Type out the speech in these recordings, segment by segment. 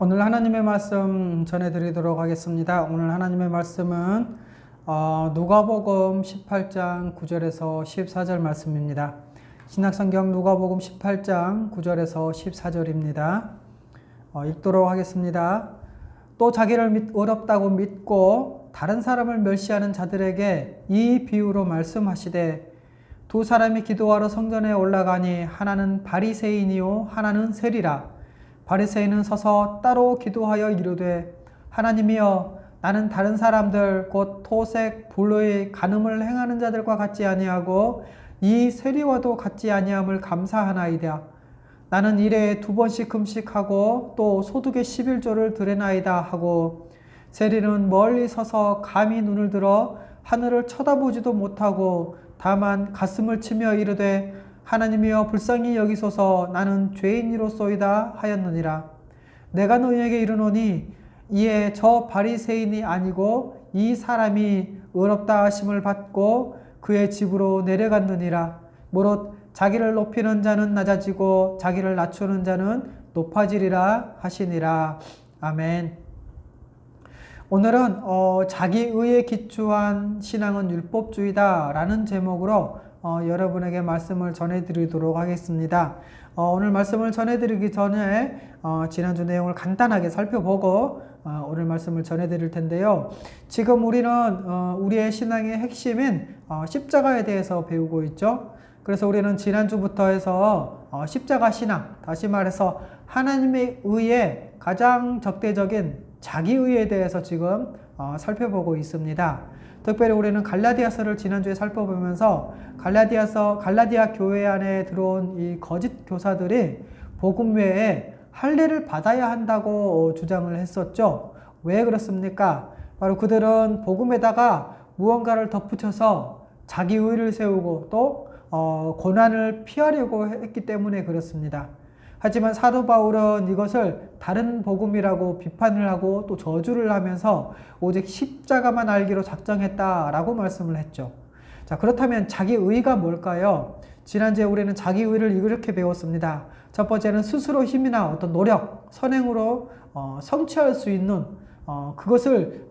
오늘 하나님의 말씀 전해드리도록 하겠습니다. 오늘 하나님의 말씀은 누가복음 18장 9절에서 14절 말씀입니다. 신약성경 누가복음 18장 9절에서 14절입니다. 읽도록 하겠습니다. 또 자기를 어렵다고 믿고 다른 사람을 멸시하는 자들에게 이 비유로 말씀하시되, 두 사람이 기도하러 성전에 올라가니 하나는 바리새인이요 하나는 세리라. 바리새인은 서서 따로 기도하여 이르되, 하나님이여, 나는 다른 사람들 곧 토색 불의 간음을 행하는 자들과 같지 아니하고 이 세리와도 같지 아니함을 감사하나이다. 나는 일에 2번씩 금식하고 또 소득의 11조를 드레나이다 하고, 세리는 멀리 서서 감히 눈을 들어 하늘을 쳐다보지도 못하고 다만 가슴을 치며 이르되, 하나님이여 불쌍히 여기소서, 나는 죄인이로소이다 하였느니라. 내가 너희에게 이르노니 이에 저 바리새인이 아니고 이 사람이 의롭다 하심을 받고 그의 집으로 내려갔느니라. 무릇 자기를 높이는 자는 낮아지고 자기를 낮추는 자는 높아지리라 하시니라. 아멘. 오늘은 자기 의에 기초한 신앙은 율법주의다 라는 제목으로 여러분에게 말씀을 전해드리도록 하겠습니다. 오늘 말씀을 전해드리기 전에 지난주 내용을 간단하게 살펴보고 오늘 말씀을 전해드릴 텐데요. 지금 우리는 우리의 신앙의 핵심인 십자가에 대해서 배우고 있죠. 그래서 우리는 지난주부터 해서 십자가 신앙, 다시 말해서 하나님의 의에 가장 적대적인 자기의에 대해서 지금 살펴보고 있습니다. 특별히 우리는 갈라디아서를 지난주에 살펴보면서 갈라디아 교회 안에 들어온 이 거짓 교사들이 복음 외에 할례를 받아야 한다고 주장을 했었죠. 왜 그렇습니까? 바로 그들은 복음에다가 무언가를 덧붙여서 자기 의를 세우고 또 고난을 피하려고 했기 때문에 그렇습니다. 하지만 사도 바울은 이것을 다른 복음이라고 비판을 하고 또 저주를 하면서 오직 십자가만 알기로 작정했다라고 말씀을 했죠. 자, 그렇다면 자기 의가 뭘까요? 지난주에 우리는 자기 의를 이렇게 배웠습니다. 첫 번째는 스스로 힘이나 어떤 노력, 선행으로 성취할 수 있는 그것을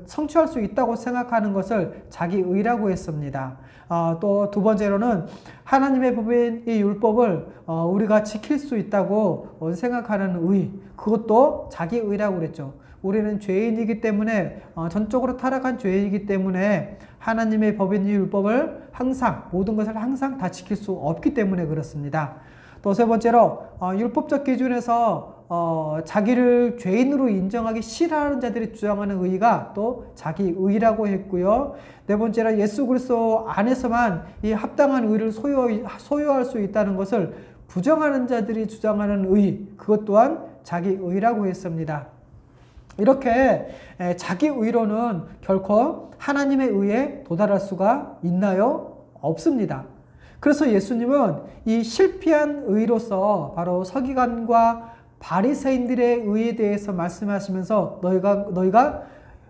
성취할 수 있다고 생각하는 것을 자기 의라고 했습니다. 또 두 번째로는 하나님의 법인 이 율법을 우리가 지킬 수 있다고 생각하는 의, 그것도 자기 의라고 그랬죠. 우리는 죄인이기 때문에 전적으로 타락한 죄인이기 때문에 하나님의 법인 이 율법을 항상 모든 것을 항상 다 지킬 수 없기 때문에 그렇습니다. 또 세 번째로 율법적 기준에서 자기를 죄인으로 인정하기 싫어하는 자들이 주장하는 의가 또 자기 의라고 했고요. 네 번째로 예수 그리스도 안에서만 이 합당한 의를 소유할 수 있다는 것을 부정하는 자들이 주장하는 의, 그것 또한 자기 의라고 했습니다. 이렇게 자기 의로는 결코 하나님의 의에 도달할 수가 있나요? 없습니다. 그래서 예수님은 이 실패한 의로서 바로 서기관과 바리새인들의 의에 대해서 말씀하시면서 너희가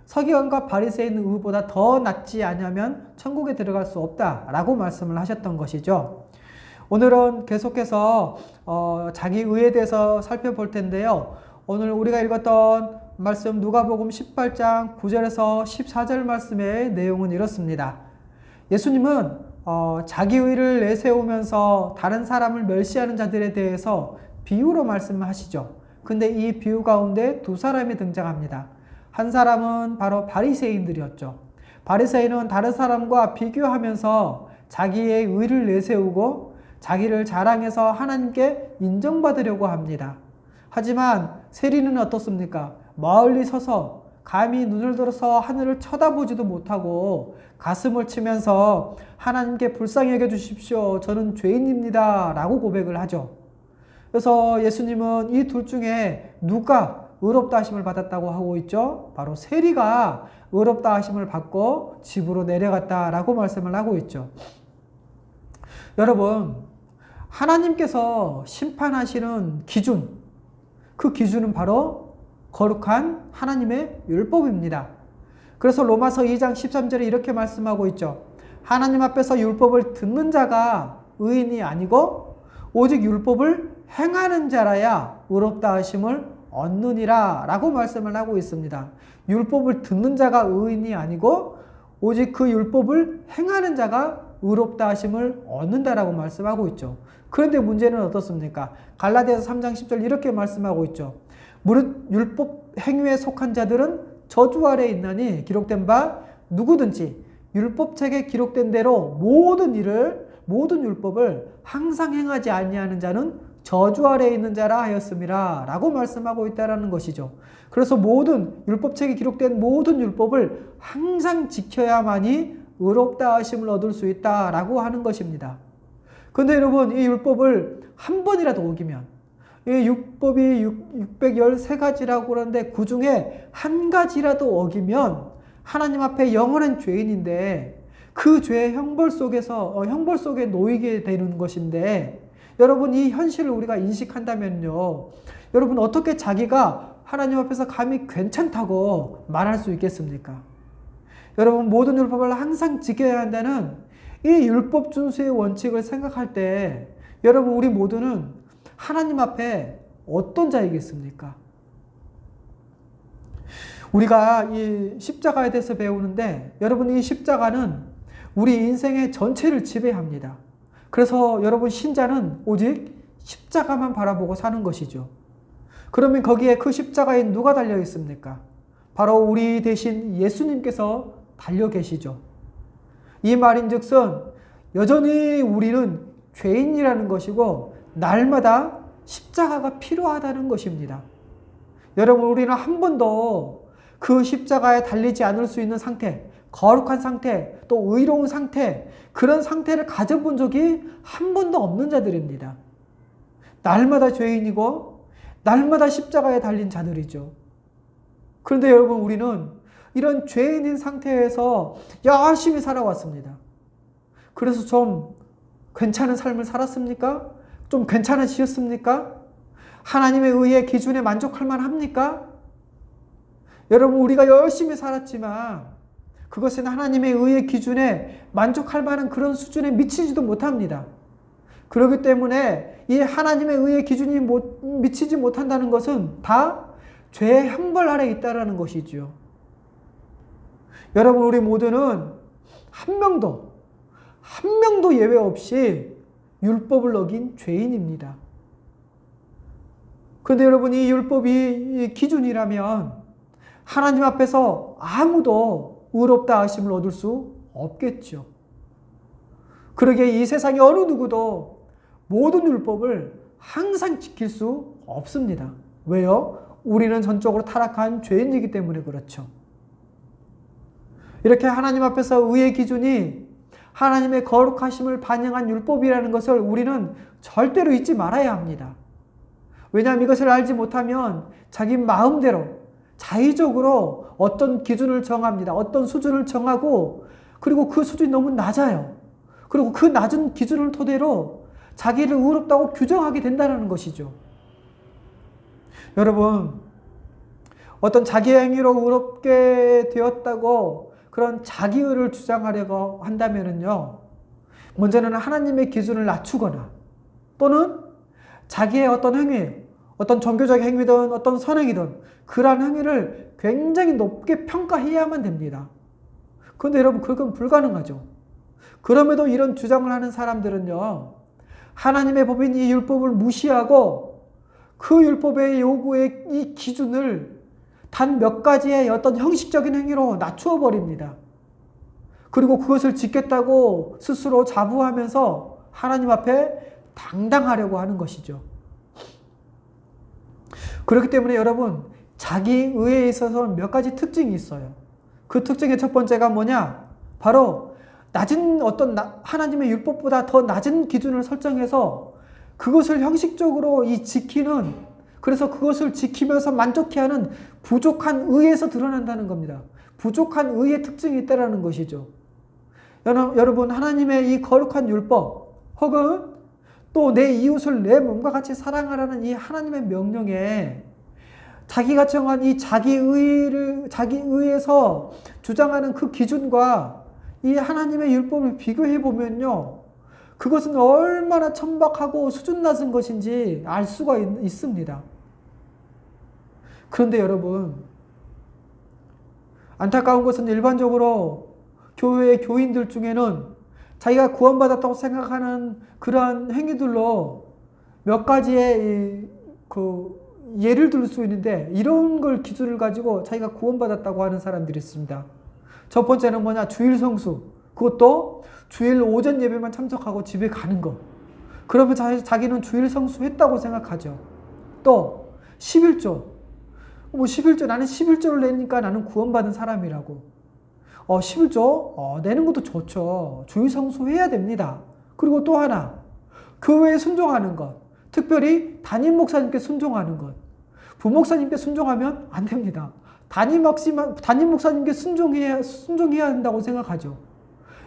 서기관과 바리새인 의보다 더 낫지 않으면 천국에 들어갈 수 없다라고 말씀을 하셨던 것이죠. 오늘은 계속해서 자기 의에 대해서 살펴볼 텐데요. 오늘 우리가 읽었던 말씀 누가복음 18장 9절에서 14절 말씀의 내용은 이렇습니다. 예수님은 자기 의를 내세우면서 다른 사람을 멸시하는 자들에 대해서 비유로 말씀하시죠. 근데 이 비유 가운데 두 사람이 등장합니다. 한 사람은 바로 바리새인들이었죠. 바리새인은 다른 사람과 비교하면서 자기의 의를 내세우고 자기를 자랑해서 하나님께 인정받으려고 합니다. 하지만 세리는 어떻습니까? 멀리 서서 감히 눈을 들어서 하늘을 쳐다보지도 못하고 가슴을 치면서 하나님께 불쌍히 여겨주십시오. 저는 죄인입니다. 라고 고백을 하죠. 그래서 예수님은 이 둘 중에 누가 의롭다 하심을 받았다고 하고 있죠? 바로 세리가 의롭다 하심을 받고 집으로 내려갔다라고 말씀을 하고 있죠. 여러분, 하나님께서 심판하시는 기준, 그 기준은 바로 거룩한 하나님의 율법입니다. 그래서 로마서 2장 13절에 이렇게 말씀하고 있죠. 하나님 앞에서 율법을 듣는 자가 의인이 아니고 오직 율법을 행하는 자라야 의롭다 하심을 얻느니라 라고 말씀을 하고 있습니다. 율법을 듣는 자가 의인이 아니고 오직 그 율법을 행하는 자가 의롭다 하심을 얻는다라고 말씀하고 있죠. 그런데 문제는 어떻습니까? 갈라디아서 3장 10절 이렇게 말씀하고 있죠. 무릇 율법 행위에 속한 자들은 저주 아래 있나니 기록된 바 누구든지 율법책에 기록된 대로 모든 율법을 항상 행하지 아니하는 자는 저주 아래에 있는 자라 하였음이라 라고 말씀하고 있다는 것이죠. 그래서 모든 율법책에 기록된 모든 율법을 항상 지켜야만이 의롭다 하심을 얻을 수 있다라고 하는 것입니다. 그런데 여러분, 이 율법을 한 번이라도 어기면, 이 율법이 613가지라고 그러는데 그 중에 한 가지라도 어기면 하나님 앞에 영원한 죄인인데 그 죄의 형벌 속에 놓이게 되는 것인데, 여러분 이 현실을 우리가 인식한다면요, 여러분 어떻게 자기가 하나님 앞에서 감히 괜찮다고 말할 수 있겠습니까? 여러분 모든 율법을 항상 지켜야 한다는 이 율법 준수의 원칙을 생각할 때 여러분 우리 모두는 하나님 앞에 어떤 자이겠습니까? 우리가 이 십자가에 대해서 배우는데 여러분 이 십자가는 우리 인생의 전체를 지배합니다. 그래서 여러분 신자는 오직 십자가만 바라보고 사는 것이죠. 그러면 거기에 그 십자가에 누가 달려 있습니까? 바로 우리 대신 예수님께서 달려 계시죠. 이 말인즉슨 여전히 우리는 죄인이라는 것이고 날마다 십자가가 필요하다는 것입니다. 여러분 우리는 한 번도 그 십자가에 달리지 않을 수 있는 상태, 거룩한 상태, 또 의로운 상태, 그런 상태를 가져본 적이 한 번도 없는 자들입니다. 날마다 죄인이고 날마다 십자가에 달린 자들이죠. 그런데 여러분 우리는 이런 죄인인 상태에서 열심히 살아왔습니다. 그래서 좀 괜찮은 삶을 살았습니까? 좀 괜찮아지셨습니까? 하나님의 의의 기준에 만족할 만합니까? 여러분 우리가 열심히 살았지만 그것은 하나님의 의의 기준에 만족할 만한 그런 수준에 미치지도 못합니다. 그렇기 때문에 이 하나님의 의의 기준이 미치지 못한다는 것은 다 죄의 형벌 아래 있다는 것이죠. 여러분 우리 모두는 한 명도 예외 없이 율법을 어긴 죄인입니다. 그런데 여러분 이 율법이 기준이라면 하나님 앞에서 아무도 의롭다 하심을 얻을 수 없겠죠. 그러기에 이 세상에 어느 누구도 모든 율법을 항상 지킬 수 없습니다. 왜요? 우리는 전적으로 타락한 죄인이기 때문에 그렇죠. 이렇게 하나님 앞에서 의의 기준이 하나님의 거룩하심을 반영한 율법이라는 것을 우리는 절대로 잊지 말아야 합니다. 왜냐하면 이것을 알지 못하면 자기 마음대로 자의적으로 어떤 기준을 정합니다. 어떤 수준을 정하고 그리고 그 수준이 너무 낮아요. 그리고 그 낮은 기준을 토대로 자기를 의롭다고 규정하게 된다는 것이죠. 여러분 어떤 자기의 행위로 의롭게 되었다고 그런 자기의를 주장하려고 한다면요, 먼저는 하나님의 기준을 낮추거나 또는 자기의 어떤 행위, 어떤 종교적 행위든 어떤 선행이든 그러한 행위를 굉장히 높게 평가해야만 됩니다. 그런데 여러분 그건 불가능하죠. 그럼에도 이런 주장을 하는 사람들은요, 하나님의 법인 이 율법을 무시하고 그 율법의 요구의 이 기준을 단 몇 가지의 어떤 형식적인 행위로 낮추어 버립니다. 그리고 그것을 지켰다고 스스로 자부하면서 하나님 앞에 당당하려고 하는 것이죠. 그렇기 때문에 여러분 자기 의에 있어서 몇 가지 특징이 있어요. 그 특징의 첫 번째가 뭐냐? 바로 낮은 하나님의 율법보다 더 낮은 기준을 설정해서 그것을 형식적으로 지키는, 그래서 그것을 지키면서 만족해하는 부족한 의에서 드러난다는 겁니다. 부족한 의의 특징이 있다는 것이죠. 여러분 하나님의 이 거룩한 율법 혹은 또 내 이웃을 내 몸과 같이 사랑하라는 이 하나님의 명령에 자기가 정한 이 자기 의에서 주장하는 그 기준과 이 하나님의 율법을 비교해 보면요, 그것은 얼마나 천박하고 수준 낮은 것인지 알 수가 있습니다. 그런데 여러분, 안타까운 것은 일반적으로 교회의 교인들 중에는 자기가 구원받았다고 생각하는 그러한 행위들로 몇 가지의 예를 들 수 있는데, 이런 걸 기준을 가지고 자기가 구원받았다고 하는 사람들이 있습니다. 첫 번째는 뭐냐? 주일 성수. 그것도 주일 오전 예배만 참석하고 집에 가는 거. 그러면 자기는 주일 성수했다고 생각하죠. 또 11조. 11조, 나는 11조를 내니까 나는 구원받은 사람이라고. 11조 내는 것도 좋죠. 주일 성수해야 됩니다. 그리고 또 하나, 교회에 순종하는 것. 특별히 담임 목사님께 순종하는 것. 부목사님께 순종하면 안 됩니다. 담임 목사님께 순종해야 한다고 생각하죠.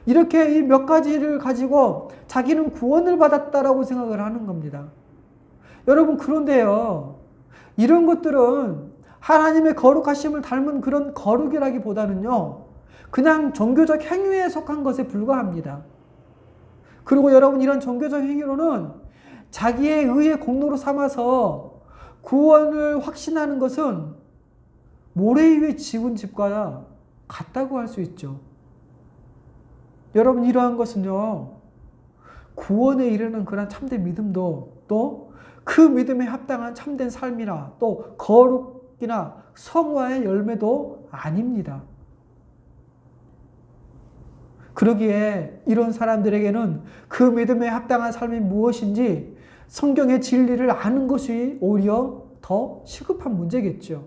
이렇게 이 몇 가지를 가지고 자기는 구원을 받았다라고 생각을 하는 겁니다. 여러분, 그런데요, 이런 것들은 하나님의 거룩하심을 닮은 그런 거룩이라기보다는요, 그냥 종교적 행위에 속한 것에 불과합니다. 그리고 여러분, 이런 종교적 행위로는 자기의 의의 공로로 삼아서 구원을 확신하는 것은 모래 위에 지은 집과 같다고 할 수 있죠. 여러분, 이러한 것은요, 구원에 이르는 그런 참된 믿음도 또 그 믿음에 합당한 참된 삶이나 또 거룩이나 성화의 열매도 아닙니다. 그러기에 이런 사람들에게는 그 믿음에 합당한 삶이 무엇인지 성경의 진리를 아는 것이 오히려 더 시급한 문제겠죠.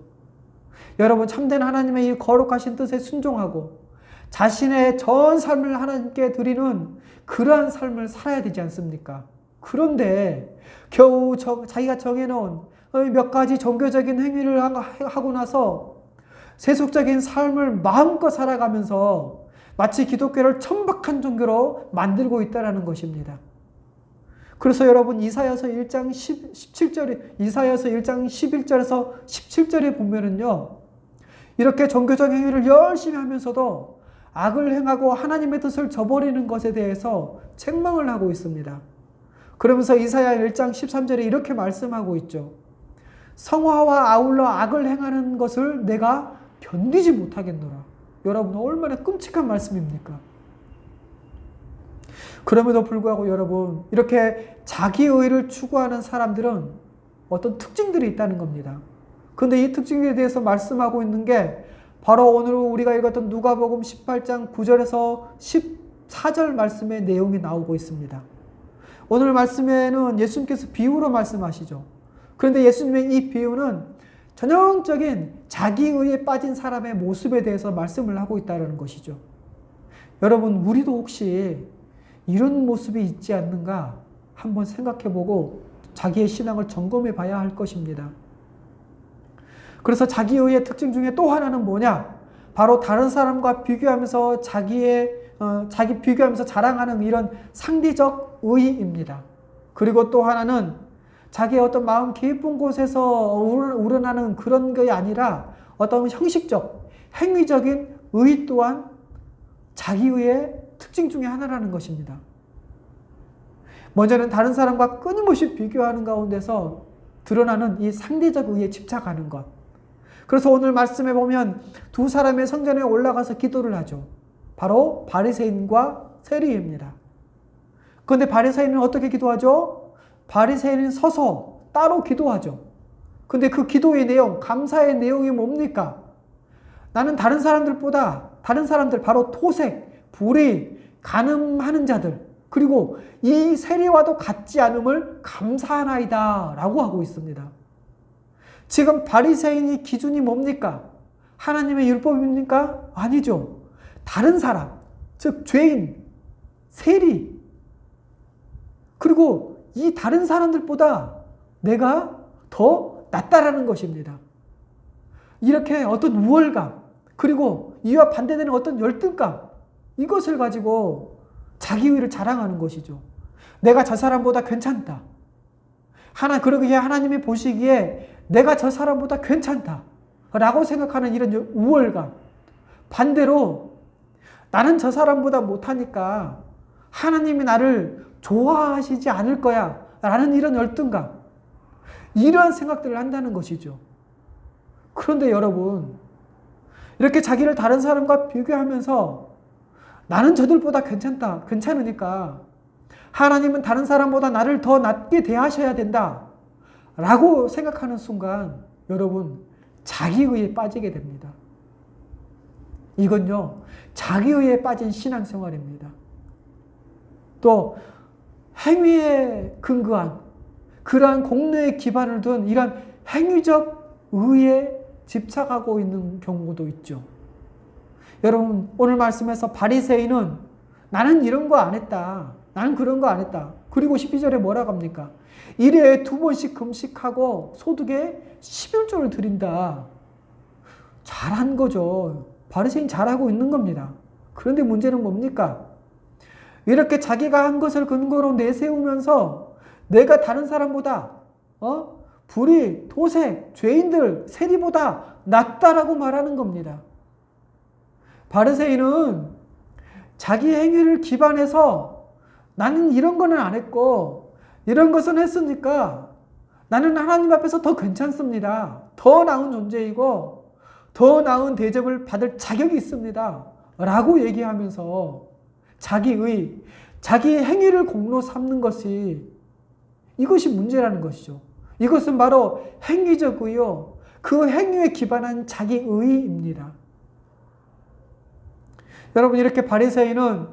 여러분, 참된 하나님의 이 거룩하신 뜻에 순종하고 자신의 전 삶을 하나님께 드리는 그러한 삶을 살아야 되지 않습니까? 그런데 겨우 자기가 정해놓은 몇 가지 종교적인 행위를 하고 나서 세속적인 삶을 마음껏 살아가면서 마치 기독교를 천박한 종교로 만들고 있다는 것입니다. 그래서 여러분, 이사야서 1장 11절에서 17절에 보면은요, 이렇게 종교적 행위를 열심히 하면서도 악을 행하고 하나님의 뜻을 저버리는 것에 대해서 책망을 하고 있습니다. 그러면서 이사야 1장 13절에 이렇게 말씀하고 있죠. 성화와 아울러 악을 행하는 것을 내가 견디지 못하겠노라. 여러분, 얼마나 끔찍한 말씀입니까? 그럼에도 불구하고 여러분, 이렇게 자기의를 추구하는 사람들은 어떤 특징들이 있다는 겁니다. 그런데 이 특징에 대해서 말씀하고 있는 게 바로 오늘 우리가 읽었던 누가복음 18장 9절에서 14절 말씀의 내용이 나오고 있습니다. 오늘 말씀에는 예수님께서 비유로 말씀하시죠. 그런데 예수님의 이 비유는 전형적인 자기의에 빠진 사람의 모습에 대해서 말씀을 하고 있다는 것이죠. 여러분, 우리도 혹시 이런 모습이 있지 않는가 한번 생각해보고 자기의 신앙을 점검해 봐야 할 것입니다. 그래서 자기의의 특징 중에 또 하나는 뭐냐? 바로 다른 사람과 비교하면서 자기 비교하면서 자랑하는 이런 상대적 의의입니다. 그리고 또 하나는 자기의 어떤 마음 깊은 곳에서 우러나는 그런 게 아니라 어떤 형식적, 행위적인 의 또한 자기의 특징 중에 하나라는 것입니다. 먼저는 다른 사람과 끊임없이 비교하는 가운데서 드러나는 이 상대적 의에 집착하는 것. 그래서 오늘 말씀에 보면 두 사람의 성전에 올라가서 기도를 하죠. 바로 바리새인과 세리입니다. 그런데 바리새인은 어떻게 기도하죠? 바리새인은 서서 따로 기도하죠. 근데 그 기도의 내용, 감사의 내용이 뭡니까? 나는 다른 사람들, 바로 토색, 불의, 간음하는 자들, 그리고 이 세리와도 같지 않음을 감사하나이다 라고 하고 있습니다. 지금 바리새인의 기준이 뭡니까? 하나님의 율법입니까? 아니죠. 다른 사람, 즉 죄인, 세리, 그리고 이 다른 사람들보다 내가 더 낫다라는 것입니다. 이렇게 어떤 우월감, 그리고 이와 반대되는 어떤 열등감, 이것을 가지고 자기의를 자랑하는 것이죠. 내가 저 사람보다 괜찮다. 그러기에 하나님이 보시기에 내가 저 사람보다 괜찮다 라고 생각하는 이런 우월감. 반대로 나는 저 사람보다 못하니까 하나님이 나를 좋아하시지 않을 거야 라는 이런 열등감, 이러한 생각들을 한다는 것이죠. 그런데 여러분, 이렇게 자기를 다른 사람과 비교하면서 나는 저들보다 괜찮으니까 하나님은 다른 사람보다 나를 더 낮게 대하셔야 된다 라고 생각하는 순간 여러분, 자기의에 빠지게 됩니다. 이건요, 자기의에 빠진 신앙생활입니다. 또 행위에 근거한 그러한 공로에 기반을 둔 이런 행위적 의에 집착하고 있는 경우도 있죠. 여러분, 오늘 말씀에서 바리새인은 나는 이런 거 안 했다. 나는 그런 거 안 했다. 그리고 12절에 뭐라고 합니까? 1회에 2번씩 금식하고 소득에 11조를 드린다. 잘한 거죠. 바리새인 잘하고 있는 겁니다. 그런데 문제는 뭡니까? 이렇게 자기가 한 것을 근거로 내세우면서 내가 다른 사람보다 불의, 도색, 죄인들, 세리보다 낫다라고 말하는 겁니다. 바리새인은 자기 행위를 기반해서 나는 이런 거는 안 했고 이런 것은 했으니까 나는 하나님 앞에서 더 괜찮습니다. 더 나은 존재이고 더 나은 대접을 받을 자격이 있습니다. 라고 얘기하면서 자기 행위를 공로 삼는 이것이 문제라는 것이죠. 이것은 바로 행위적 의요. 그 행위에 기반한 자기 의입니다. 여러분, 이렇게 바리새인은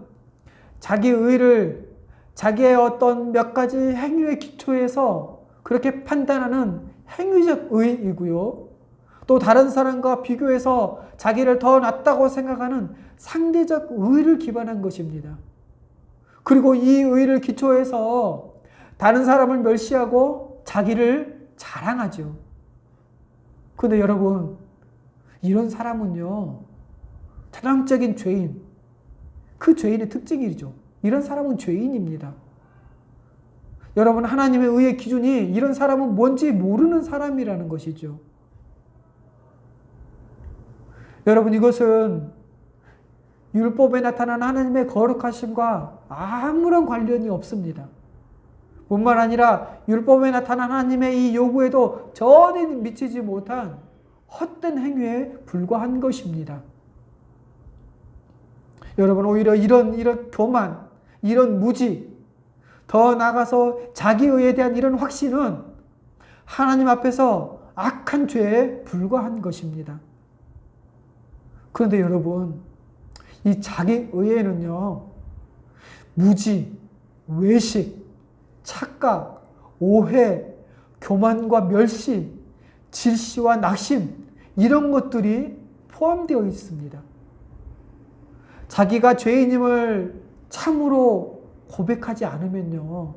자기 의를 자기의 어떤 몇 가지 행위의 기초에서 그렇게 판단하는 행위적 의이고요. 또 다른 사람과 비교해서 자기를 더 낫다고 생각하는 상대적 의를 기반한 것입니다. 그리고 이 의를 기초해서 다른 사람을 멸시하고 자기를 자랑하죠. 그런데 여러분, 이런 사람은요, 전형적인 죄인, 그 죄인의 특징이죠. 이런 사람은 죄인입니다. 여러분, 하나님의 의의 기준이 이런 사람은 뭔지 모르는 사람이라는 것이죠. 여러분, 이것은 율법에 나타난 하나님의 거룩하심과 아무런 관련이 없습니다. 뿐만 아니라 율법에 나타난 하나님의 이 요구에도 전혀 미치지 못한 헛된 행위에 불과한 것입니다. 여러분, 오히려 이런 교만, 이런 무지, 더 나아가서 자기의에 대한 이런 확신은 하나님 앞에서 악한 죄에 불과한 것입니다. 그런데 여러분, 이 자기의에는요, 무지, 외식, 착각, 오해, 교만과 멸시, 질시와 낙심, 이런 것들이 포함되어 있습니다. 자기가 죄인임을 참으로 고백하지 않으면요,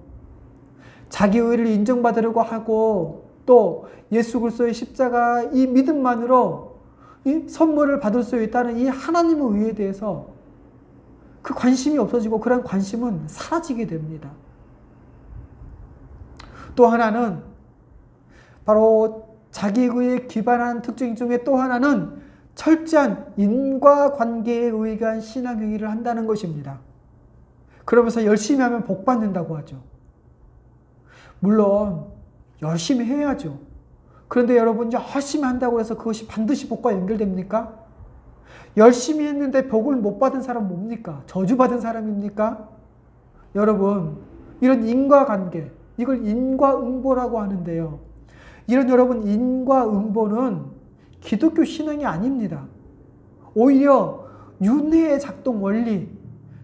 자기 의를 인정받으려고 하고 또 예수 그리스도의 십자가 이 믿음만으로 이 선물을 받을 수 있다는 이 하나님의 의에 대해서 그 관심이 없어지고 그런 관심은 사라지게 됩니다. 또 하나는 바로 자기 의에 기반한 특징 중에 또 하나는 철저한 인과관계에 의한 신앙행위를 한다는 것입니다. 그러면서 열심히 하면 복 받는다고 하죠. 물론 열심히 해야죠. 그런데 여러분, 열심히 한다고 해서 그것이 반드시 복과 연결됩니까? 열심히 했는데 복을 못 받은 사람 뭡니까? 저주받은 사람입니까? 여러분, 이런 인과관계, 이걸 인과응보라고 하는데요. 이런 여러분, 인과응보는 기독교 신앙이 아닙니다. 오히려 윤회의 작동 원리,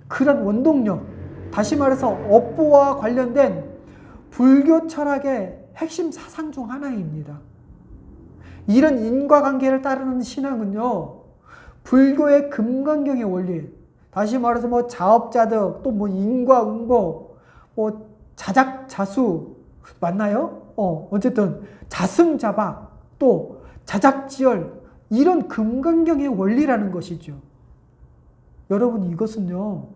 그런 원동력, 다시 말해서 업보와 관련된 불교 철학의 핵심 사상 중 하나입니다. 이런 인과관계를 따르는 신앙은요, 불교의 금강경의 원리, 다시 말해서 자업자득, 또 인과응보, 자작자수, 맞나요? 어쨌든 자승자박, 또 자작지열, 이런 금강경의 원리라는 것이죠. 여러분, 이것은요,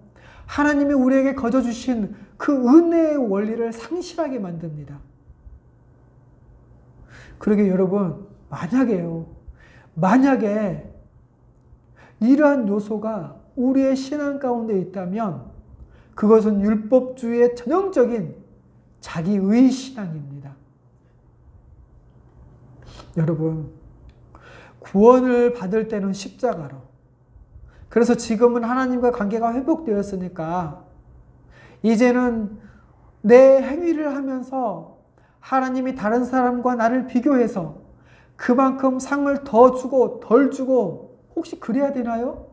하나님이 우리에게 거저주신 그 은혜의 원리를 상실하게 만듭니다. 그러게 여러분, 만약에 이러한 요소가 우리의 신앙 가운데 있다면 그것은 율법주의의 전형적인 자기의 신앙입니다. 여러분, 구원을 받을 때는 십자가로. 그래서 지금은 하나님과 관계가 회복되었으니까 이제는 내 행위를 하면서 하나님이 다른 사람과 나를 비교해서 그만큼 상을 더 주고 덜 주고 혹시 그래야 되나요?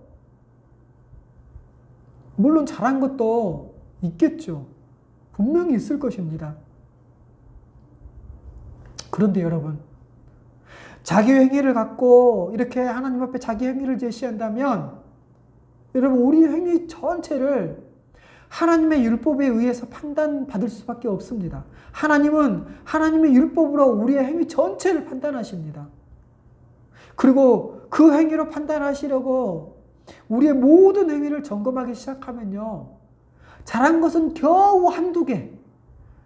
물론 잘한 것도 있겠죠. 분명히 있을 것입니다. 그런데 여러분, 자기 행위를 갖고 이렇게 하나님 앞에 자기 행위를 제시한다면 여러분, 우리 행위 전체를 하나님의 율법에 의해서 판단받을 수밖에 없습니다. 하나님은 하나님의 율법으로 우리의 행위 전체를 판단하십니다. 그리고 그 행위로 판단하시려고 우리의 모든 행위를 점검하기 시작하면요, 잘한 것은 겨우 한두 개,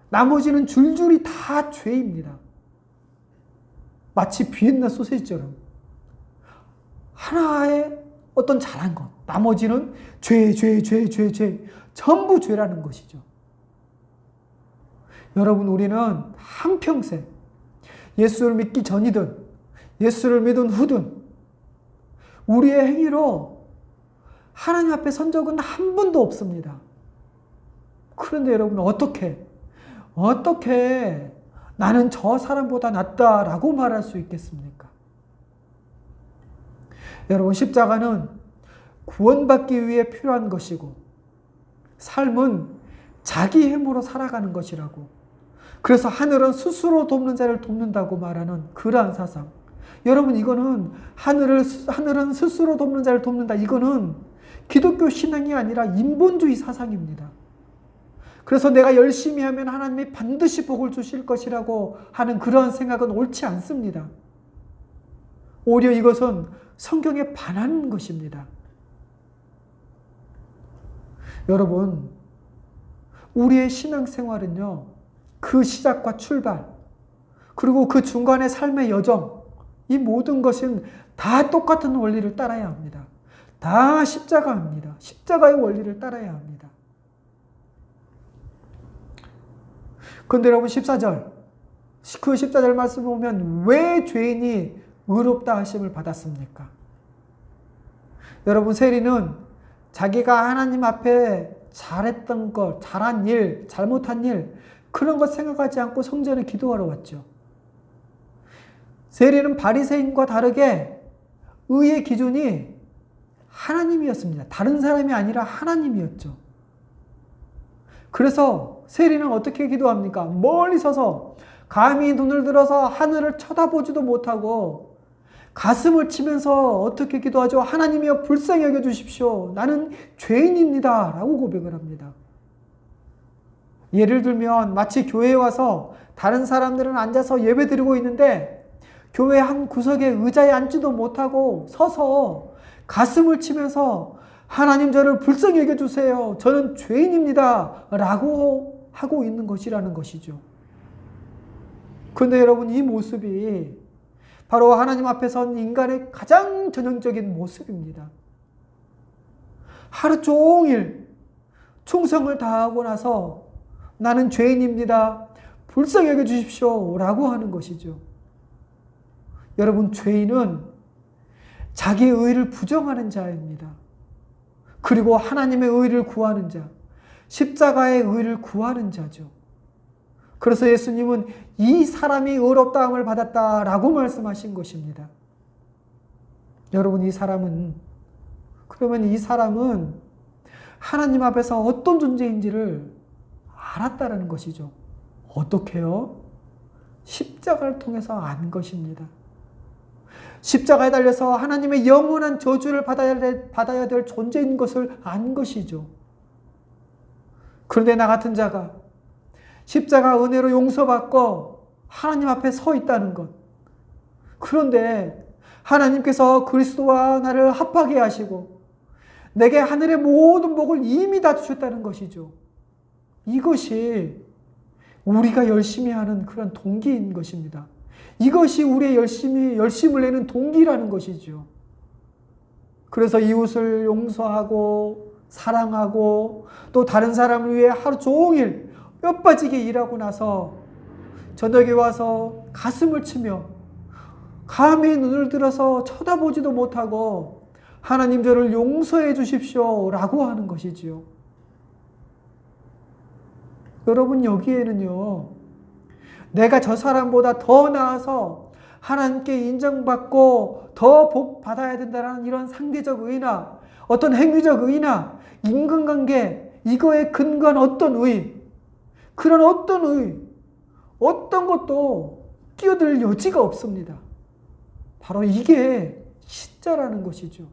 나머지는 줄줄이 다 죄입니다. 마치 비엔나 소세지처럼 하나의 어떤 잘한 것, 나머지는 죄, 전부 죄라는 것이죠. 여러분, 우리는 한평생 예수를 믿기 전이든 예수를 믿은 후든 우리의 행위로 하나님 앞에 선 적은 한 번도 없습니다. 그런데 여러분, 어떻게 나는 저 사람보다 낫다라고 말할 수 있겠습니까? 여러분, 십자가는 구원받기 위해 필요한 것이고 삶은 자기 힘으로 살아가는 것이라고. 그래서 하늘은 스스로 돕는 자를 돕는다고 말하는 그러한 사상. 여러분, 이거는 하늘은 스스로 돕는 자를 돕는다. 이거는 기독교 신앙이 아니라 인본주의 사상입니다. 그래서 내가 열심히 하면 하나님이 반드시 복을 주실 것이라고 하는 그러한 생각은 옳지 않습니다. 오히려 이것은 성경에 반하는 것입니다. 여러분, 우리의 신앙생활은요, 그 시작과 출발, 그리고 그 중간의 삶의 여정, 이 모든 것은 다 똑같은 원리를 따라야 합니다. 다 십자가입니다. 십자가의 원리를 따라야 합니다. 그런데 여러분, 14절, 그 14절 말씀을 보면 왜 죄인이 의롭다 하심을 받았습니까? 여러분, 세리는 자기가 하나님 앞에 잘했던 것, 잘한 일, 잘못한 일, 그런 것 생각하지 않고 성전에 기도하러 왔죠. 세리는 바리새인과 다르게 의의 기준이 하나님이었습니다. 다른 사람이 아니라 하나님이었죠. 그래서 세리는 어떻게 기도합니까? 멀리 서서 감히 눈을 들어서 하늘을 쳐다보지도 못하고 가슴을 치면서 어떻게 기도하죠? 하나님이여, 불쌍히 여겨주십시오. 나는 죄인입니다. 라고 고백을 합니다. 예를 들면 마치 교회에 와서 다른 사람들은 앉아서 예배 드리고 있는데 교회 한 구석에 의자에 앉지도 못하고 서서 가슴을 치면서 하나님, 저를 불쌍히 여겨주세요. 저는 죄인입니다. 라고 하고 있는 것이라는 것이죠. 그런데 여러분, 이 모습이 바로 하나님 앞에 선 인간의 가장 전형적인 모습입니다. 하루 종일 충성을 다하고 나서 나는 죄인입니다. 불쌍히 여겨주십시오. 라고 하는 것이죠. 여러분, 죄인은 자기의 의를 부정하는 자입니다. 그리고 하나님의 의를 구하는 자, 십자가의 의를 구하는 자죠. 그래서 예수님은 이 사람이 의롭다함을 받았다라고 말씀하신 것입니다. 여러분, 그러면 이 사람은 하나님 앞에서 어떤 존재인지를 알았다라는 것이죠. 어떻게요? 십자가를 통해서 안 것입니다. 십자가에 달려서 하나님의 영원한 저주를 받아야 될 존재인 것을 안 것이죠. 그런데 나 같은 자가 십자가 은혜로 용서받고 하나님 앞에 서 있다는 것. 그런데 하나님께서 그리스도와 나를 합하게 하시고 내게 하늘의 모든 복을 이미 다 주셨다는 것이죠. 이것이 우리가 열심히 하는 그런 동기인 것입니다. 이것이 우리의 열심을 내는 동기라는 것이죠. 그래서 이웃을 용서하고 사랑하고 또 다른 사람을 위해 하루 종일 뼈 빠지게 일하고 나서 저녁에 와서 가슴을 치며 감히 눈을 들어서 쳐다보지도 못하고 하나님 저를 용서해 주십시오 라고 하는 것이지요. 여러분, 여기에는요, 내가 저 사람보다 더 나아서 하나님께 인정받고 더 복 받아야 된다는 이런 상대적 의나 어떤 행위적 의나 인간관계, 이거에 근거한 어떤 의, 그런 어떤 의, 어떤 것도 끼어들 여지가 없습니다. 바로 이게 십자라는 것이죠.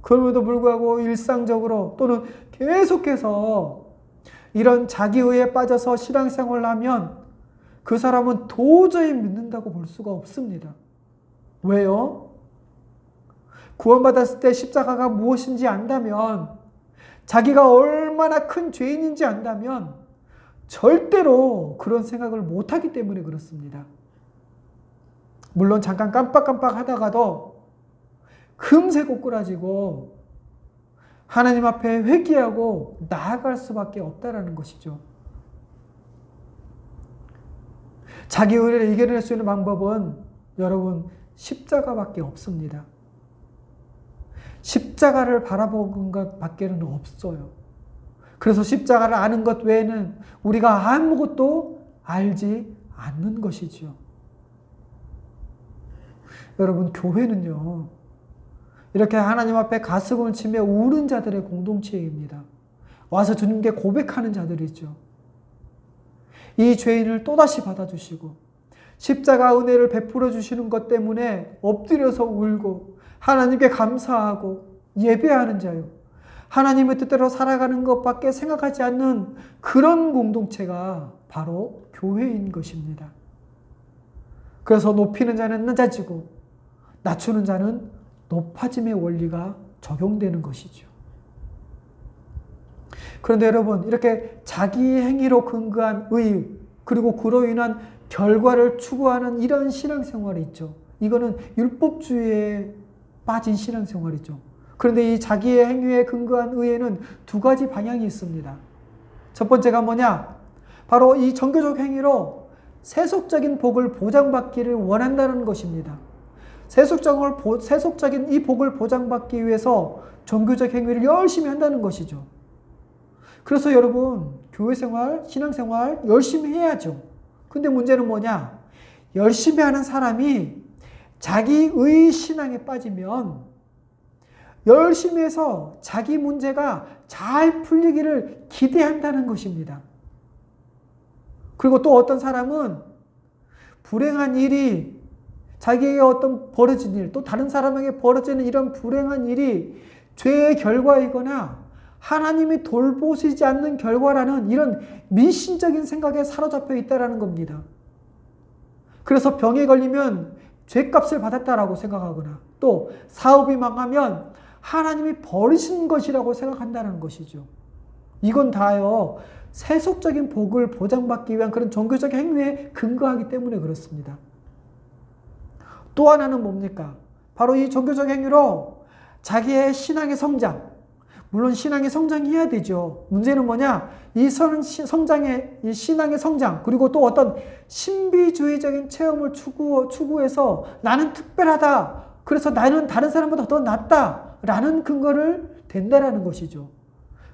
그럼에도 불구하고 일상적으로 또는 계속해서 이런 자기의에 빠져서 신앙생활을 하면 그 사람은 도저히 믿는다고 볼 수가 없습니다. 왜요? 구원받았을 때 십자가가 무엇인지 안다면, 자기가 얼마나 큰 죄인인지 안다면 절대로 그런 생각을 못하기 때문에 그렇습니다. 물론 잠깐 깜빡깜빡 하다가도 금세 꼬꾸라지고 하나님 앞에 회개하고 나아갈 수밖에 없다라는 것이죠. 자기 의를 이겨낼 수 있는 방법은 여러분 십자가밖에 없습니다. 십자가를 바라보는 것밖에는 없어요. 그래서 십자가를 아는 것 외에는 우리가 아무것도 알지 않는 것이죠. 여러분, 교회는요, 이렇게 하나님 앞에 가슴을 치며 우는 자들의 공동체입니다. 와서 주님께 고백하는 자들이죠. 이 죄인을 또다시 받아주시고 십자가 은혜를 베풀어 주시는 것 때문에 엎드려서 울고 하나님께 감사하고 예배하는 자요, 하나님의 뜻대로 살아가는 것밖에 생각하지 않는 그런 공동체가 바로 교회인 것입니다. 그래서 높이는 자는 낮아지고 낮추는 자는 높아짐의 원리가 적용되는 것이죠. 그런데 여러분, 이렇게 자기 행위로 근거한 의, 그리고 그로 인한 결과를 추구하는 이런 신앙생활이 있죠. 이거는 율법주의에 빠진 신앙생활이죠. 그런데 이 자기의 행위에 근거한 의에는 두 가지 방향이 있습니다. 첫 번째가 뭐냐? 바로 이 종교적 행위로 세속적인 복을 보장받기를 원한다는 것입니다. 세속적인 이 복을 보장받기 위해서 종교적 행위를 열심히 한다는 것이죠. 그래서 여러분, 교회생활, 신앙생활 열심히 해야죠. 근데 문제는 뭐냐? 열심히 하는 사람이 자기의 신앙에 빠지면 열심히 해서 자기 문제가 잘 풀리기를 기대한다는 것입니다. 그리고 또 어떤 사람은 불행한 일이, 자기에게 어떤 벌어진 일, 또 다른 사람에게 벌어지는 이런 불행한 일이 죄의 결과이거나 하나님이 돌보시지 않는 결과라는 이런 미신적인 생각에 사로잡혀 있다는 겁니다. 그래서 병에 걸리면 죄값을 받았다라고 생각하거나 또 사업이 망하면 하나님이 버리신 것이라고 생각한다는 것이죠. 이건 다요, 세속적인 복을 보장받기 위한 그런 종교적 행위에 근거하기 때문에 그렇습니다. 또 하나는 뭡니까? 바로 이 종교적 행위로 자기의 신앙의 성장, 물론 신앙의 성장해야 되죠. 문제는 뭐냐? 이 신앙의 성장, 그리고 또 어떤 신비주의적인 체험을 추구해서 나는 특별하다, 그래서 나는 다른 사람보다 더 낫다라는 근거를 댄다라는 것이죠.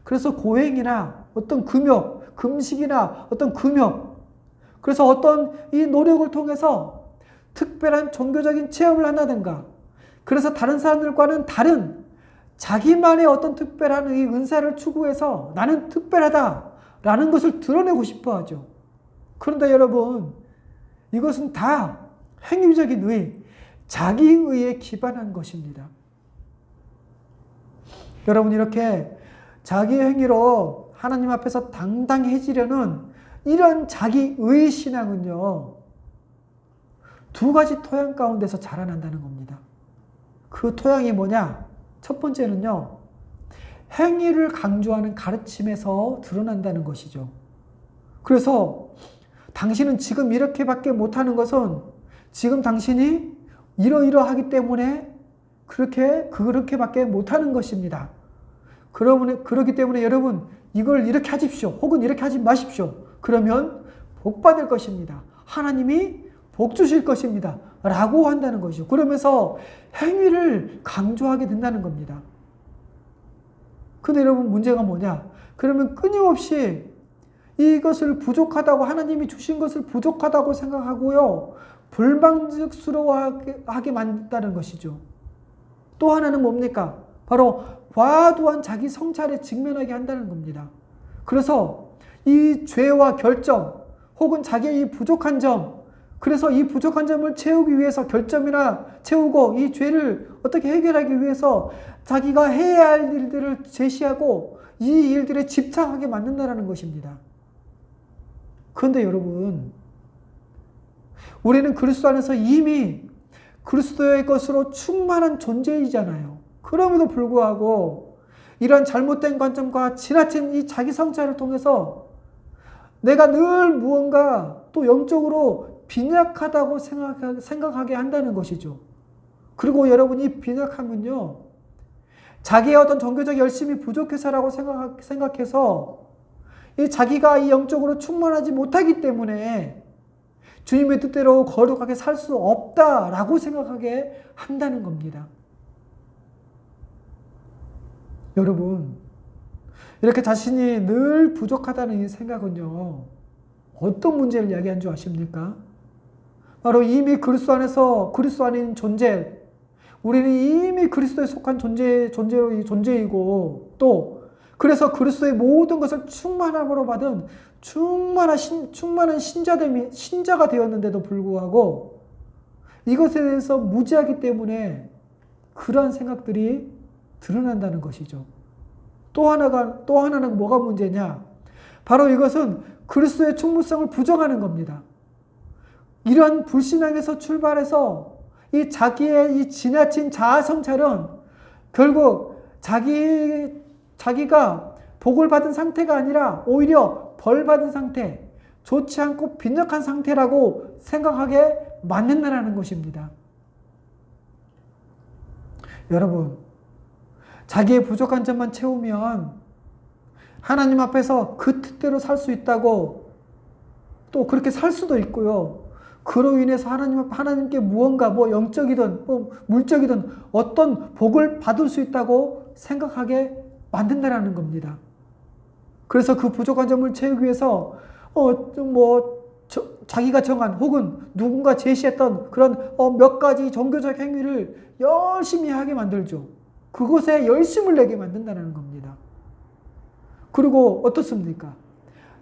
그래서 고행이나 어떤 금욕, 금식이나 어떤 금욕, 그래서 어떤 이 노력을 통해서 특별한 종교적인 체험을 한다든가, 그래서 다른 사람들과는 다른 자기만의 어떤 특별한 이 은사를 추구해서 나는 특별하다라는 것을 드러내고 싶어 하죠. 그런데 여러분, 이것은 다 행위적인 의, 자기의에 기반한 것입니다. 여러분, 이렇게 자기 행위로 하나님 앞에서 당당해지려는 이런 자기의 신앙은요, 두 가지 토양 가운데서 자라난다는 겁니다. 그 토양이 뭐냐? 첫 번째는요, 행위를 강조하는 가르침에서 드러난다는 것이죠. 그래서 당신은 지금 이렇게밖에 못하는 것은 지금 당신이 이러이러하기 때문에 그렇게밖에 못하는 것입니다. 그렇기 때문에 여러분, 이걸 이렇게 하십시오. 혹은 이렇게 하지 마십시오. 그러면 복 받을 것입니다. 하나님이 복 주실 것입니다. 라고 한다는 것이죠. 그러면서 행위를 강조하게 된다는 겁니다. 근데 여러분 문제가 뭐냐? 그러면 끊임없이 이것을 부족하다고 하나님이 주신 것을 부족하다고 생각하고요. 불만족스러워하게 만든다는 것이죠. 또 하나는 뭡니까? 바로 과도한 자기 성찰에 직면하게 한다는 겁니다. 그래서 이 죄와 결점 혹은 자기의 이 부족한 점, 그래서 이 부족한 점을 채우기 위해서 결점이나 채우고 이 죄를 어떻게 해결하기 위해서 자기가 해야 할 일들을 제시하고 이 일들에 집착하게 만든다는 것입니다. 그런데 여러분, 우리는 그리스도 안에서 이미 그리스도의 것으로 충만한 존재이잖아요. 그럼에도 불구하고 이러한 잘못된 관점과 지나친 이 자기 성찰을 통해서 내가 늘 무언가 또 영적으로 빈약하다고 생각하게 한다는 것이죠. 그리고 여러분, 이 빈약함은요, 자기의 어떤 종교적 열심이 부족해서라고 생각해서 이 자기가 이 영적으로 충만하지 못하기 때문에 주님의 뜻대로 거룩하게 살 수 없다라고 생각하게 한다는 겁니다. 여러분, 이렇게 자신이 늘 부족하다는 이 생각은요, 어떤 문제를 이야기한 줄 아십니까? 바로 이미 그리스도 안에서, 그리스도 안에 있는 존재, 우리는 이미 그리스도에 속한 존재이고, 또 그래서 그리스도의 모든 것을 충만함으로 받은 충만한 신자가 되었는데도 불구하고 이것에 대해서 무지하기 때문에 그러한 생각들이 드러난다는 것이죠. 또 하나는 뭐가 문제냐? 바로 이것은 그리스도의 충분성을 부정하는 겁니다. 이런 불신앙에서 출발해서 이 자기의 이 지나친 자아 성찰은 결국 자기가 복을 받은 상태가 아니라 오히려 벌 받은 상태, 좋지 않고 빈약한 상태라고 생각하게 만든다는 것입니다. 여러분, 자기의 부족한 점만 채우면 하나님 앞에서 그 뜻대로 살 수 있다고 또 그렇게 살 수도 있고요. 그로 인해서 하나님께 무언가 영적이든 물적이든 어떤 복을 받을 수 있다고 생각하게 만든다는 겁니다. 그래서 그 부족한 점을 채우기 위해서 자기가 정한 혹은 누군가 제시했던 그런 몇 가지 종교적 행위를 열심히 하게 만들죠. 그것에 열심을 내게 만든다는 겁니다. 그리고 어떻습니까?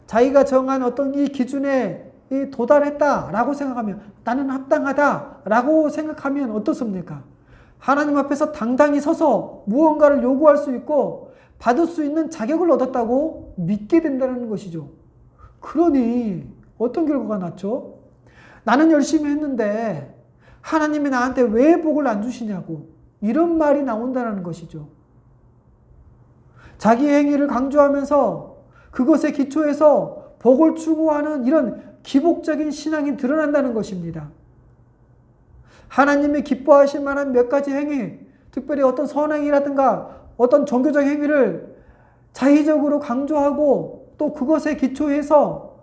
자기가 정한 어떤 이 기준에 도달했다라고 생각하면, 나는 합당하다라고 생각하면 어떻습니까? 하나님 앞에서 당당히 서서 무언가를 요구할 수 있고 받을 수 있는 자격을 얻었다고 믿게 된다는 것이죠. 그러니 어떤 결과가 났죠? 나는 열심히 했는데 하나님이 나한테 왜 복을 안 주시냐고, 이런 말이 나온다는 것이죠. 자기 행위를 강조하면서 그것에 기초해서 복을 추구하는 이런 기복적인 신앙이 드러난다는 것입니다. 하나님이 기뻐하실 만한 몇 가지 행위, 특별히 어떤 선행이라든가 어떤 종교적 행위를 자의적으로 강조하고 또 그것에 기초해서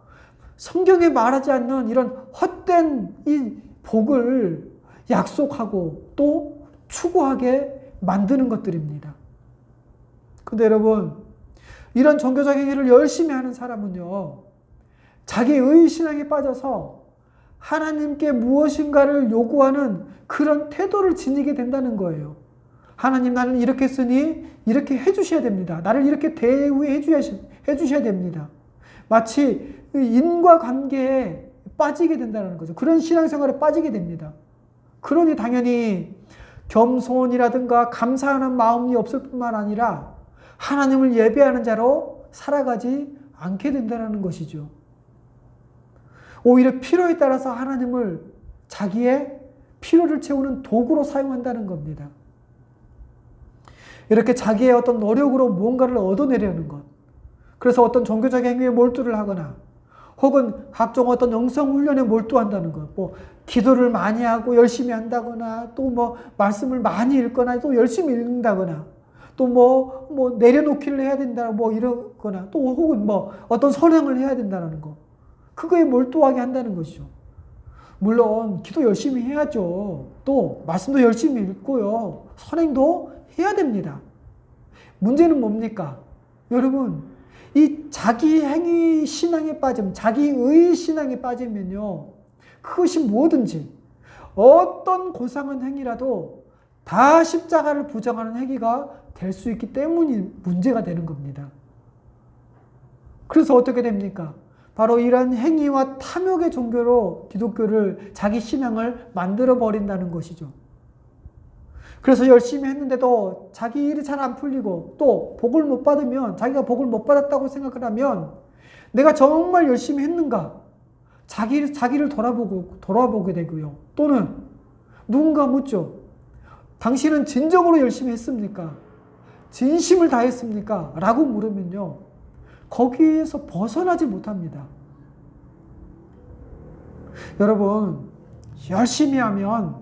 성경에 말하지 않는 이런 헛된 이 복을 약속하고 또 추구하게 만드는 것들입니다. 근데 여러분, 이런 종교적 행위를 열심히 하는 사람은요, 자기의 신앙에 빠져서 하나님께 무엇인가를 요구하는 그런 태도를 지니게 된다는 거예요. 하나님, 나는 이렇게 했으니 이렇게 해주셔야 됩니다. 나를 이렇게 대우해 주셔야 됩니다. 마치 인과관계에 빠지게 된다는 거죠. 그런 신앙생활에 빠지게 됩니다. 그러니 당연히 겸손이라든가 감사하는 마음이 없을 뿐만 아니라 하나님을 예배하는 자로 살아가지 않게 된다는 것이죠. 오히려 필요에 따라서 하나님을 자기의 필요를 채우는 도구로 사용한다는 겁니다. 이렇게 자기의 어떤 노력으로 무언가를 얻어내려는 것, 그래서 어떤 종교적 행위에 몰두를 하거나 혹은 각종 어떤 영성 훈련에 몰두한다는 것, 기도를 많이 하고 열심히 한다거나 또 말씀을 많이 읽거나 또 열심히 읽는다거나 또 내려놓기를 해야 된다 이러거나 또 혹은 어떤 선행을 해야 된다는 거, 그거에 몰두하게 한다는 것이죠. 물론 기도 열심히 해야죠. 또 말씀도 열심히 읽고요. 선행도 해야 됩니다. 문제는 뭡니까? 여러분, 이 자기 행위 신앙에 빠지면, 자기의 신앙에 빠지면요, 그것이 뭐든지 어떤 고상한 행위라도 다 십자가를 부정하는 행위가 될 수 있기 때문이 문제가 되는 겁니다. 그래서 어떻게 됩니까? 바로 이런 행위와 탐욕의 종교로 기독교를, 자기 신앙을 만들어 버린다는 것이죠. 그래서 열심히 했는데도 자기 일이 잘 안 풀리고 또 복을 못 받으면, 자기가 복을 못 받았다고 생각을 하면 내가 정말 열심히 했는가? 자기를 돌아보게 되고요. 또는 누군가 묻죠. 당신은 진정으로 열심히 했습니까? 진심을 다했습니까? 라고 물으면요, 거기에서 벗어나지 못합니다. 여러분, 열심히 하면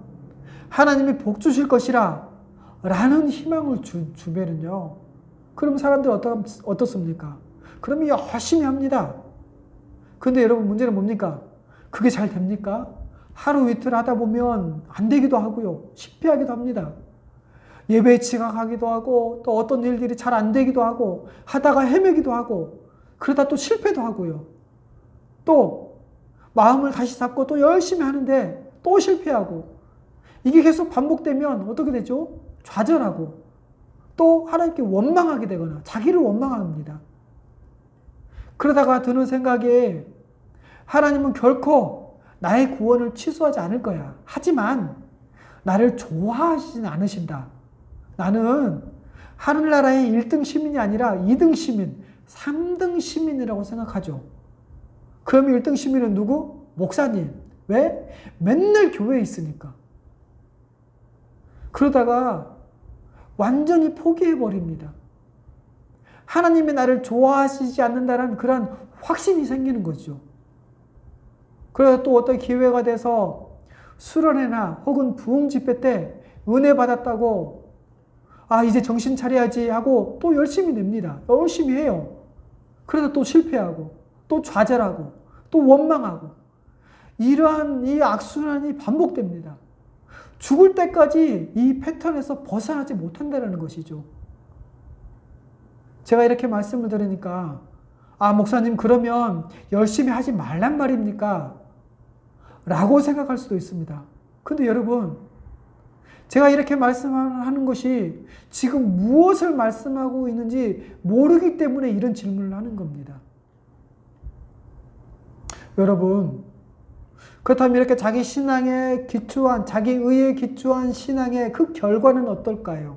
하나님이 복 주실 것이라 라는 희망을 주면은요, 그럼 사람들 어떻습니까? 그러면 열심히 합니다. 근데 여러분, 문제는 뭡니까? 그게 잘 됩니까? 하루 이틀 하다 보면 안 되기도 하고요. 실패하기도 합니다. 예배에 지각하기도 하고, 또 어떤 일들이 잘 안 되기도 하고, 하다가 헤매기도 하고, 그러다 또 실패도 하고요. 또 마음을 다시 잡고 또 열심히 하는데 또 실패하고, 이게 계속 반복되면 어떻게 되죠? 좌절하고, 또 하나님께 원망하게 되거나 자기를 원망합니다. 그러다가 드는 생각에, 하나님은 결코 나의 구원을 취소하지 않을 거야. 하지만 나를 좋아하시진 않으신다. 나는 하늘나라의 1등 시민이 아니라 2등 시민, 3등 시민이라고 생각하죠. 그럼 1등 시민은 누구? 목사님. 왜? 맨날 교회에 있으니까. 그러다가 완전히 포기해버립니다. 하나님이 나를 좋아하시지 않는다는 그런 확신이 생기는 거죠. 그래서 또 어떤 기회가 돼서 수련회나 혹은 부흥 집회 때 은혜 받았다고, 이제 정신 차려야지 하고 또 열심히 냅니다. 열심히 해요. 그래서 또 실패하고, 또 좌절하고, 또 원망하고, 이러한 이 악순환이 반복됩니다. 죽을 때까지 이 패턴에서 벗어나지 못한다는 것이죠. 제가 이렇게 말씀을 드리니까, 목사님, 그러면 열심히 하지 말란 말입니까? 라고 생각할 수도 있습니다. 근데 여러분, 제가 이렇게 말씀하는 것이 지금 무엇을 말씀하고 있는지 모르기 때문에 이런 질문을 하는 겁니다. 여러분, 그렇다면 이렇게 자기 신앙에 기초한, 자기 의에 기초한 신앙의 그 결과는 어떨까요?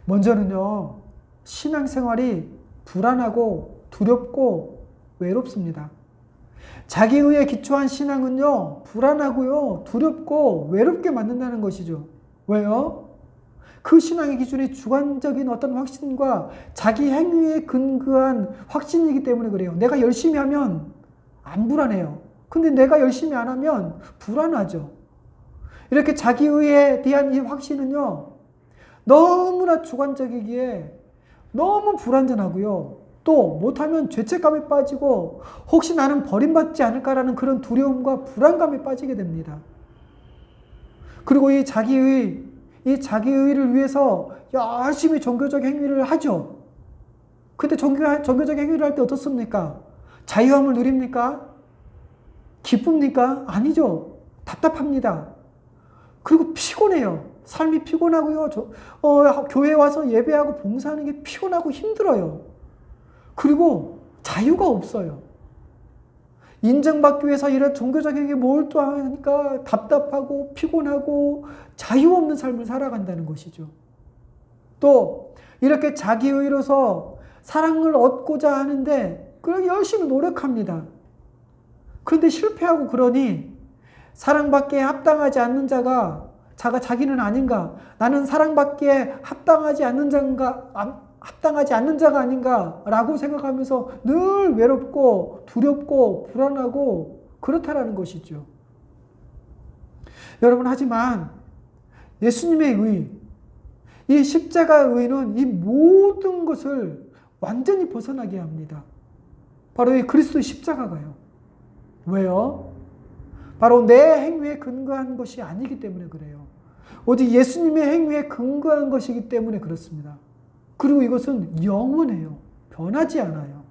먼저는요, 신앙생활이 불안하고 두렵고 외롭습니다. 자기 의에 기초한 신앙은요, 불안하고요, 두렵고 외롭게 만든다는 것이죠. 왜요? 그 신앙의 기준이 주관적인 어떤 확신과 자기 행위에 근거한 확신이기 때문에 그래요. 내가 열심히 하면 안 불안해요. 근데 내가 열심히 안 하면 불안하죠. 이렇게 자기 의에 대한 이 확신은요, 너무나 주관적이기에 너무 불안전하고요. 또 못하면 죄책감에 빠지고 혹시 나는 버림받지 않을까라는 그런 두려움과 불안감에 빠지게 됩니다. 그리고 이 자기의를 위해서 열심히 종교적 행위를 하죠. 근데 종교적 행위를 할 때 어떻습니까? 자유함을 누립니까? 기쁩니까? 아니죠. 답답합니다. 그리고 피곤해요. 삶이 피곤하고요. 교회에 와서 예배하고 봉사하는 게 피곤하고 힘들어요. 그리고 자유가 없어요. 인정받기 위해서 이런 종교적 행위에 몰두하니까 답답하고 피곤하고 자유 없는 삶을 살아간다는 것이죠. 또 이렇게 자기의로서 사랑을 얻고자 하는데 그렇게 열심히 노력합니다. 그런데 실패하고 그러니 사랑받기에 합당하지 않는 자기는 아닌가? 나는 사랑받기에 합당하지 않는 자가 아닌가라고 생각하면서 늘 외롭고 두렵고 불안하고 그렇다라는 것이죠. 여러분, 하지만 예수님의 의, 이 십자가의 의는 이 모든 것을 완전히 벗어나게 합니다. 바로 이 그리스도의 십자가가요. 왜요? 바로 내 행위에 근거한 것이 아니기 때문에 그래요. 오직 예수님의 행위에 근거한 것이기 때문에 그렇습니다. 그리고 이것은 영원해요. 변하지 않아요.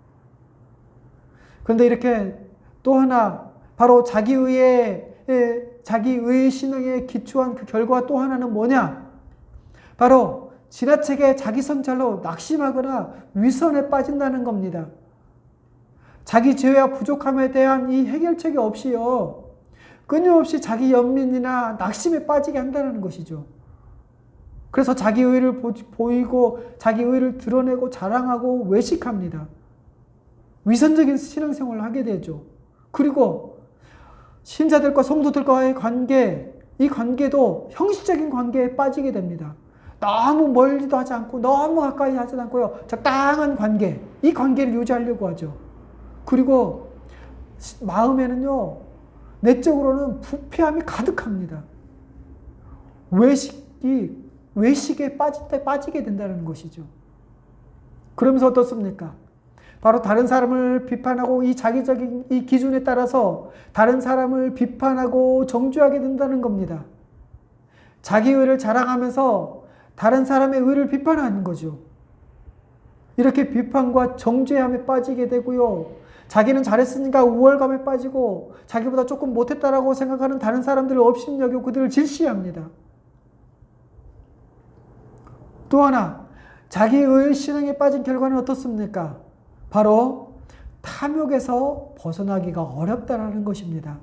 그런데 이렇게 또 하나, 바로 자기의 신앙에 기초한 그 결과 또 하나는 뭐냐? 바로 지나치게 자기 성찰로 낙심하거나 위선에 빠진다는 겁니다. 자기 죄와 부족함에 대한 이 해결책이 없이요, 끊임없이 자기 연민이나 낙심에 빠지게 한다는 것이죠. 그래서 자기 의를 보이고 자기 의를 드러내고 자랑하고 외식합니다. 위선적인 신앙생활을 하게 되죠. 그리고 신자들과 성도들과의 관계, 이 관계도 형식적인 관계에 빠지게 됩니다. 너무 멀리도 하지 않고 너무 가까이 하지 않고요, 적당한 관계, 이 관계를 유지하려고 하죠. 그리고 마음에는요, 내적으로는 부패함이 가득합니다. 외식에 빠지게 된다는 것이죠. 그러면서 어떻습니까? 바로 다른 사람을 비판하고 이 자기적인 이 기준에 따라서 다른 사람을 비판하고 정죄하게 된다는 겁니다. 자기 의를 자랑하면서 다른 사람의 의를 비판하는 거죠. 이렇게 비판과 정죄함에 빠지게 되고요, 자기는 잘했으니까 우월감에 빠지고 자기보다 조금 못했다라고 생각하는 다른 사람들을 업신여기고 그들을 질시합니다. 또 하나, 자기의 신앙에 빠진 결과는 어떻습니까? 바로 탐욕에서 벗어나기가 어렵다라는 것입니다.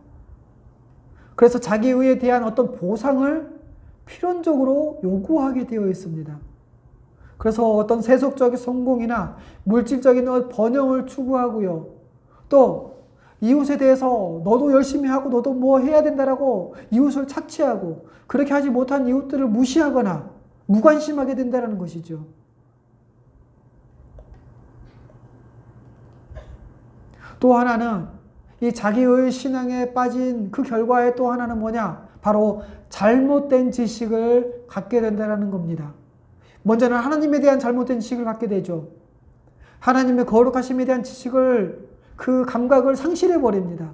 그래서 자기의에 대한 어떤 보상을 필연적으로 요구하게 되어 있습니다. 그래서 어떤 세속적인 성공이나 물질적인 번영을 추구하고요, 또 이웃에 대해서 너도 열심히 하고 너도 뭐 해야 된다라고 이웃을 착취하고, 그렇게 하지 못한 이웃들을 무시하거나 무관심하게 된다는 것이죠. 또 하나는 이 자기의 신앙에 빠진 그 결과의 또 하나는 뭐냐? 바로 잘못된 지식을 갖게 된다는 겁니다. 먼저는 하나님에 대한 잘못된 지식을 갖게 되죠. 하나님의 거룩하심에 대한 지식을, 그 감각을 상실해 버립니다.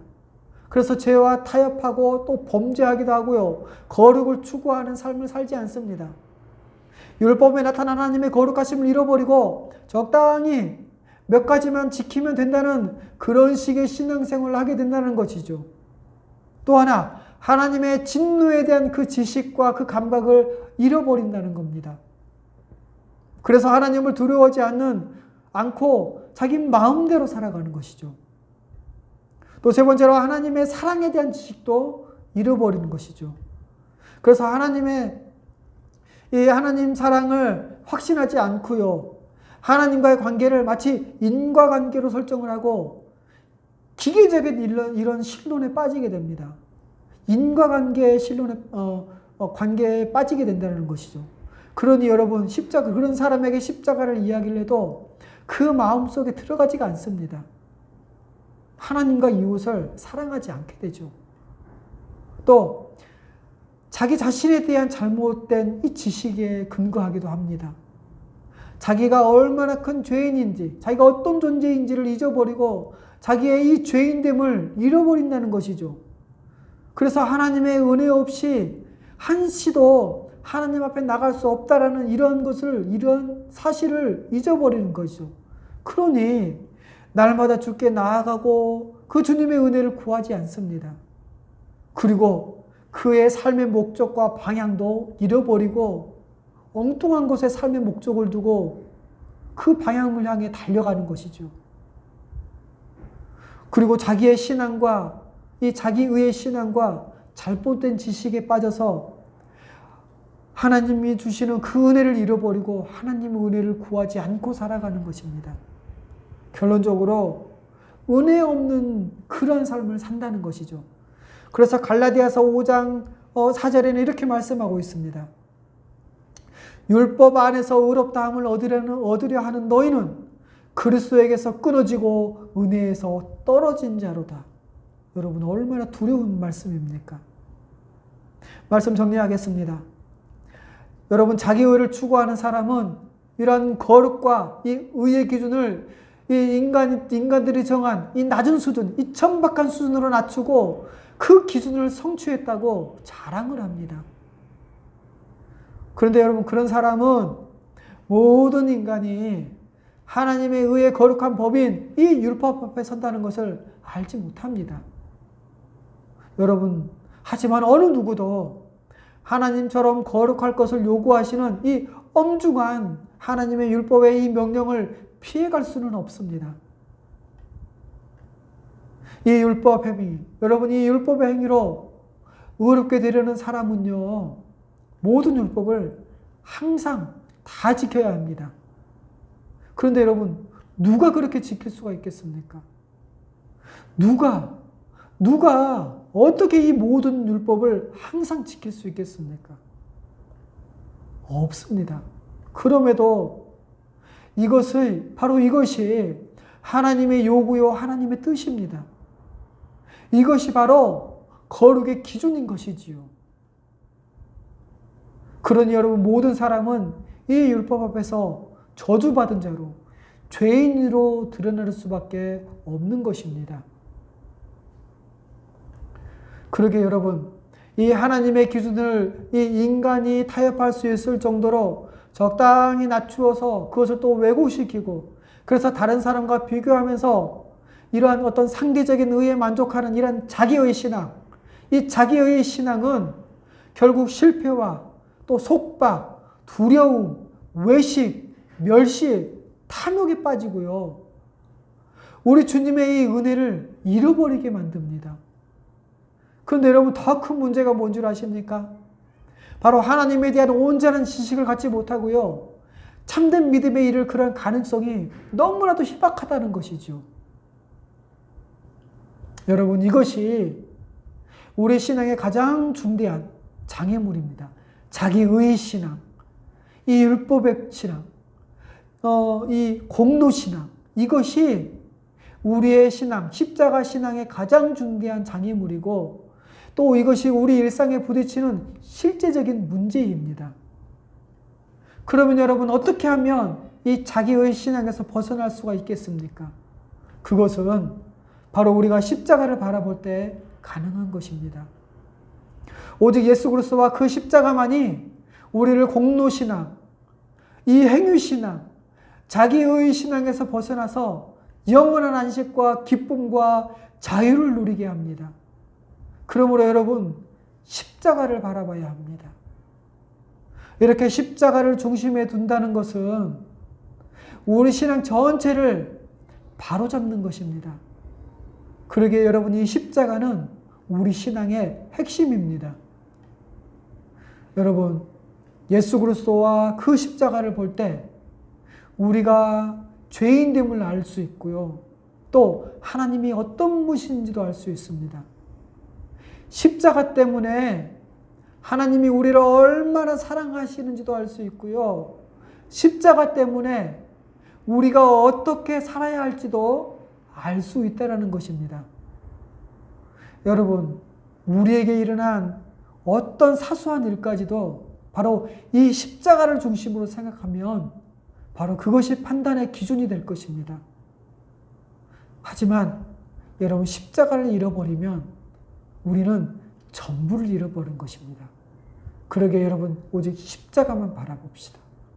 그래서 죄와 타협하고 또 범죄하기도 하고요, 거룩을 추구하는 삶을 살지 않습니다. 율법에 나타난 하나님의 거룩하심을 잃어버리고 적당히 몇 가지만 지키면 된다는 그런 식의 신앙생활을 하게 된다는 것이죠. 또 하나, 하나님의 진노에 대한 그 지식과 그 감각을 잃어버린다는 겁니다. 그래서 하나님을 두려워하지 않고 자기 마음대로 살아가는 것이죠. 또 세 번째로 하나님의 사랑에 대한 지식도 잃어버리는 것이죠. 그래서 하나님 사랑을 확신하지 않고요, 하나님과의 관계를 마치 인과관계로 설정을 하고 기계적인 이런 신론에 빠지게 됩니다. 인과관계의 관계에 빠지게 된다는 것이죠. 그러니 여러분, 그런 사람에게 십자가를 이야기를 해도 그 마음속에 들어가지가 않습니다. 하나님과 이웃을 사랑하지 않게 되죠. 또 자기 자신에 대한 잘못된 이 지식에 근거하기도 합니다. 자기가 얼마나 큰 죄인인지, 자기가 어떤 존재인지를 잊어버리고 자기의 이 죄인됨을 잃어버린다는 것이죠. 그래서 하나님의 은혜 없이 한시도 하나님 앞에 나갈 수 없다라는 이런 사실을 잊어버리는 것이죠. 그러니 날마다 주께 나아가고 그 주님의 은혜를 구하지 않습니다. 그리고 그의 삶의 목적과 방향도 잃어버리고 엉뚱한 곳에 삶의 목적을 두고 그 방향을 향해 달려가는 것이죠. 그리고 자기의 신앙과 이 자기의 신앙과 잘못된 지식에 빠져서 하나님이 주시는 그 은혜를 잃어버리고 하나님의 은혜를 구하지 않고 살아가는 것입니다. 결론적으로 은혜 없는 그런 삶을 산다는 것이죠. 그래서 갈라디아서 5장 4절에는 이렇게 말씀하고 있습니다. 율법 안에서 의롭다함을 얻으려 하는 너희는 그리스도에게서 끊어지고 은혜에서 떨어진 자로다. 여러분, 얼마나 두려운 말씀입니까? 말씀 정리하겠습니다. 여러분, 자기 의를 추구하는 사람은 이러한 거룩과 이 의의 기준을 이 인간들이 정한 이 낮은 수준, 이 천박한 수준으로 낮추고 그 기준을 성취했다고 자랑을 합니다. 그런데 여러분, 그런 사람은 모든 인간이 하나님의 의의 거룩한 법인 이 율법 앞에 선다는 것을 알지 못합니다. 여러분, 하지만 어느 누구도 하나님처럼 거룩할 것을 요구하시는 이 엄중한 하나님의 율법의 이 명령을 피해갈 수는 없습니다. 이 율법 행위, 여러분, 이 율법의 행위로 의롭게 되려는 사람은요, 모든 율법을 항상 다 지켜야 합니다. 그런데 여러분, 누가 그렇게 지킬 수가 있겠습니까? 누가 어떻게 이 모든 율법을 항상 지킬 수 있겠습니까? 없습니다. 그럼에도 바로 이것이 하나님의 요구요, 하나님의 뜻입니다. 이것이 바로 거룩의 기준인 것이지요. 그러니 여러분, 모든 사람은 이 율법 앞에서 저주받은 자로, 죄인으로 드러날 수밖에 없는 것입니다. 그러게 여러분, 이 하나님의 기준을 이 인간이 타협할 수 있을 정도로 적당히 낮추어서 그것을 또 왜곡시키고, 그래서 다른 사람과 비교하면서 이러한 어떤 상대적인 의에 만족하는 이런 자기의 신앙, 이 자기의 신앙은 결국 실패와 또 속박, 두려움, 외식, 멸시, 탐욕에 빠지고요, 우리 주님의 이 은혜를 잃어버리게 만듭니다. 그런데 여러분, 더 큰 문제가 뭔 줄 아십니까? 바로 하나님에 대한 온전한 지식을 갖지 못하고요, 참된 믿음에 이를 그런 가능성이 너무나도 희박하다는 것이죠. 여러분, 이것이 우리 신앙의 가장 중대한 장애물입니다. 자기의 신앙, 이 율법의 신앙, 이 공로신앙, 이것이 우리의 신앙, 십자가 신앙의 가장 중대한 장애물이고, 또 이것이 우리 일상에 부딪히는 실제적인 문제입니다. 그러면 여러분, 어떻게 하면 이 자기의 신앙에서 벗어날 수가 있겠습니까? 그것은 바로 우리가 십자가를 바라볼 때 가능한 것입니다. 오직 예수 그리스도와 그 십자가만이 우리를 공로신앙, 이 행위신앙, 자기의 신앙에서 벗어나서 영원한 안식과 기쁨과 자유를 누리게 합니다. 그러므로 여러분, 십자가를 바라봐야 합니다. 이렇게 십자가를 중심에 둔다는 것은 우리 신앙 전체를 바로잡는 것입니다. 그러기에 여러분, 이 십자가는 우리 신앙의 핵심입니다. 여러분, 예수 그리스도와 그 십자가를 볼 때 우리가 죄인됨을 알 수 있고요, 또 하나님이 어떤 분이신지도 알 수 있습니다. 십자가 때문에 하나님이 우리를 얼마나 사랑하시는지도 알 수 있고요, 십자가 때문에 우리가 어떻게 살아야 할지도 알 수 있다는 것입니다. 여러분, 우리에게 일어난 어떤 사소한 일까지도 바로 이 십자가를 중심으로 생각하면 바로 그것이 판단의 기준이 될 것입니다. 하지만 여러분, 십자가를 잃어버리면 우리는 전부를 잃어버린 것입니다. 그러게 여러분, 오직 십자가만 바라봅시다.